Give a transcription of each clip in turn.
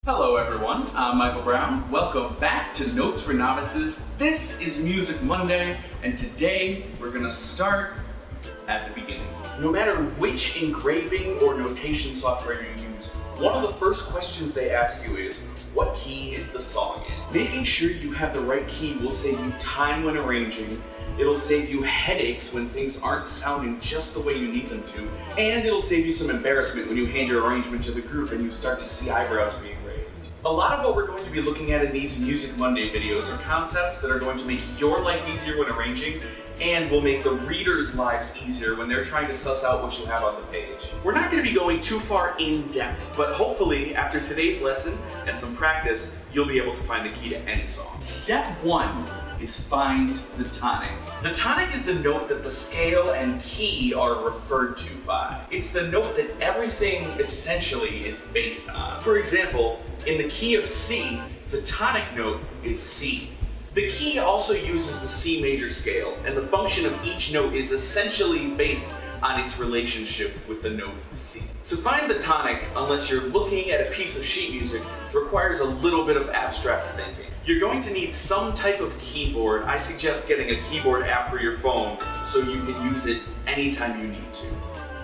Hello everyone, I'm Michael Brown. Welcome back to Notes for Novices. This is Music Monday, and today we're gonna start at the beginning. No matter which engraving or notation software you use, one of the first questions they ask you is, what key is the song in? Making sure you have the right key will save you time when arranging, it'll save you headaches when things aren't sounding just the way you need them to, and it'll save you some embarrassment when you hand your arrangement to the group and you start to see eyebrows being raised. A lot of what we're going to be looking at in these Music Monday videos are concepts that are going to make your life easier when arranging and will make the readers' lives easier when they're trying to suss out what you have on the page. We're not going to be going too far in depth, but hopefully after today's lesson and some practice, you'll be able to find the key to any song. Step one is find the tonic. The tonic is the note that the scale and key are referred to by. It's the note that everything essentially is based on. For example, in the key of C, the tonic note is C. The key also uses the C major scale, and the function of each note is essentially based on its relationship with the note C. To find the tonic, unless you're looking at a piece of sheet music, requires a little bit of abstract thinking. You're going to need some type of keyboard. I suggest getting a keyboard app for your phone so you can use it anytime you need to.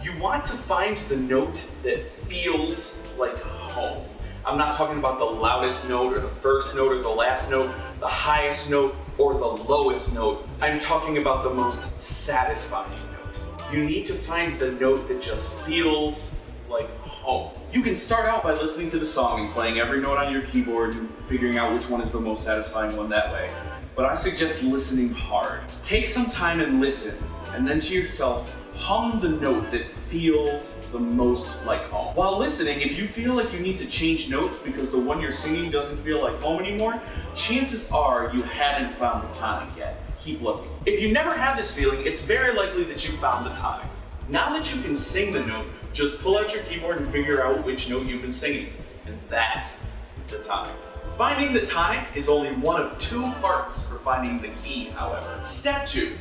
You want to find the note that feels like home. I'm not talking about the loudest note or the first note or the last note, the highest note or the lowest note. I'm talking about the most satisfying note. You need to find the note that just feels like home. You can start out by listening to the song and playing every note on your keyboard and figuring out which one is the most satisfying one that way. But I suggest listening hard. Take some time and listen, and then to yourself, hum the note that feels the most like home. While listening, if you feel like you need to change notes because the one you're singing doesn't feel like home anymore, chances are you haven't found the tonic yet. Keep looking. If you never had this feeling, it's very likely that you found the tonic. Now that you can sing the note, just pull out your keyboard and figure out which note you've been singing. And that is the tonic. Finding the tonic is only one of two parts for finding the key, however. Step two,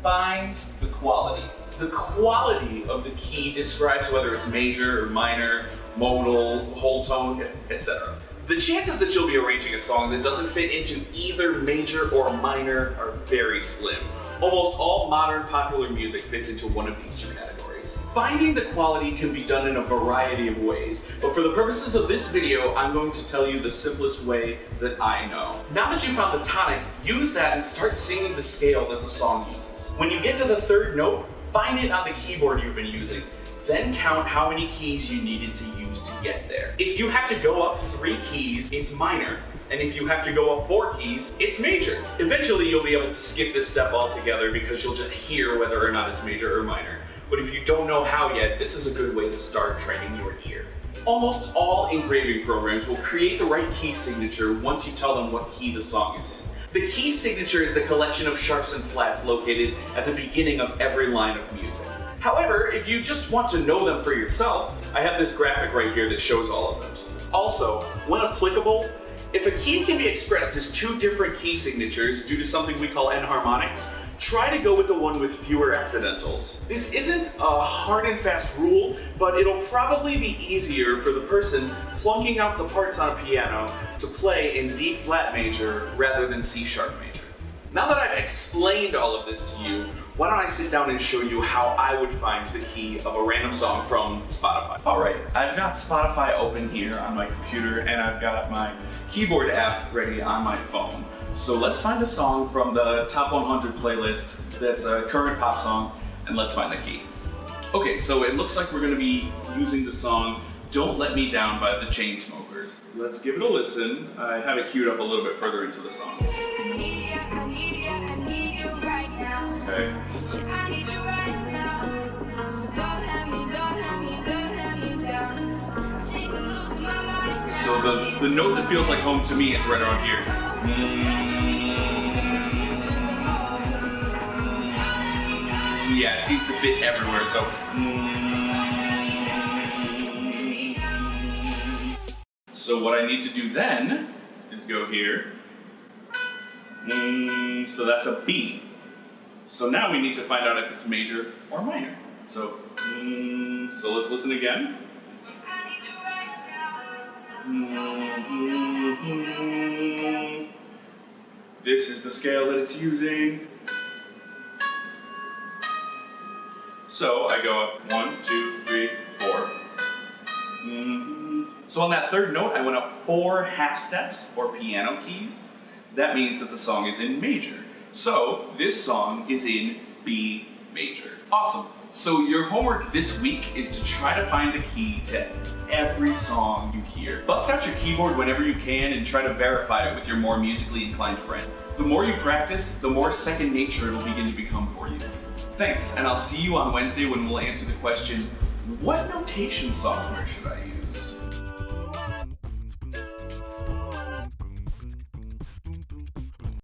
find the quality. The quality of the key describes whether it's major or minor, modal, whole tone, etc. The chances that you'll be arranging a song that doesn't fit into either major or minor are very slim. Almost all modern popular music fits into one of these two categories. Finding the quality can be done in a variety of ways, but for the purposes of this video, I'm going to tell you the simplest way that I know. Now that you found the tonic, use that and start singing the scale that the song uses. When you get to the third note, find it on the keyboard you've been using. Then count how many keys you needed to use to get there. If you have to go up 3 keys, it's minor. And if you have to go up 4 keys, it's major. Eventually you'll be able to skip this step altogether because you'll just hear whether or not it's major or minor. But if you don't know how yet, this is a good way to start training your ear. Almost all engraving programs will create the right key signature once you tell them what key the song is in. The key signature is the collection of sharps and flats located at the beginning of every line of music. However, if you just want to know them for yourself, I have this graphic right here that shows all of them to you. Also, when applicable, if a key can be expressed as 2 different key signatures due to something we call harmonics, try to go with the one with fewer accidentals. This isn't a hard and fast rule, but it'll probably be easier for the person plunking out the parts on a piano to play in D flat major rather than C sharp major. Now that I've explained all of this to you, why don't I sit down and show you how I would find the key of a random song from Spotify. Alright, I've got Spotify open here on my computer and I've got my keyboard app ready on my phone. So let's find a song from the top 100 playlist that's a current pop song, and let's find the key. Okay, so it looks like we're going to be using the song Don't Let Me Down by the Chainsmokers. Let's give it a listen. I have it queued up a little bit further into the song. I need you right now. Okay. I need you right now. So don't let me down. I think I'm losing my mind. So the note that feels like home to me is right around here. Yeah, it seems a bit everywhere, so. So what I need to do then is go here. So that's a B. So now we need to find out if it's major or minor. So let's listen again. This is the scale that it's using. So I go up 1, 2, 3, 4. So on that third note, I went up 4 half steps or piano keys. That means that the song is in major. So this song is in B major. Awesome. So your homework this week is to try to find the key to every song you hear. Bust out your keyboard whenever you can and try to verify it with your more musically inclined friend. The more you practice, the more second nature it'll begin to become for you. Thanks, and I'll see you on Wednesday when we'll answer the question, what notation software should I use?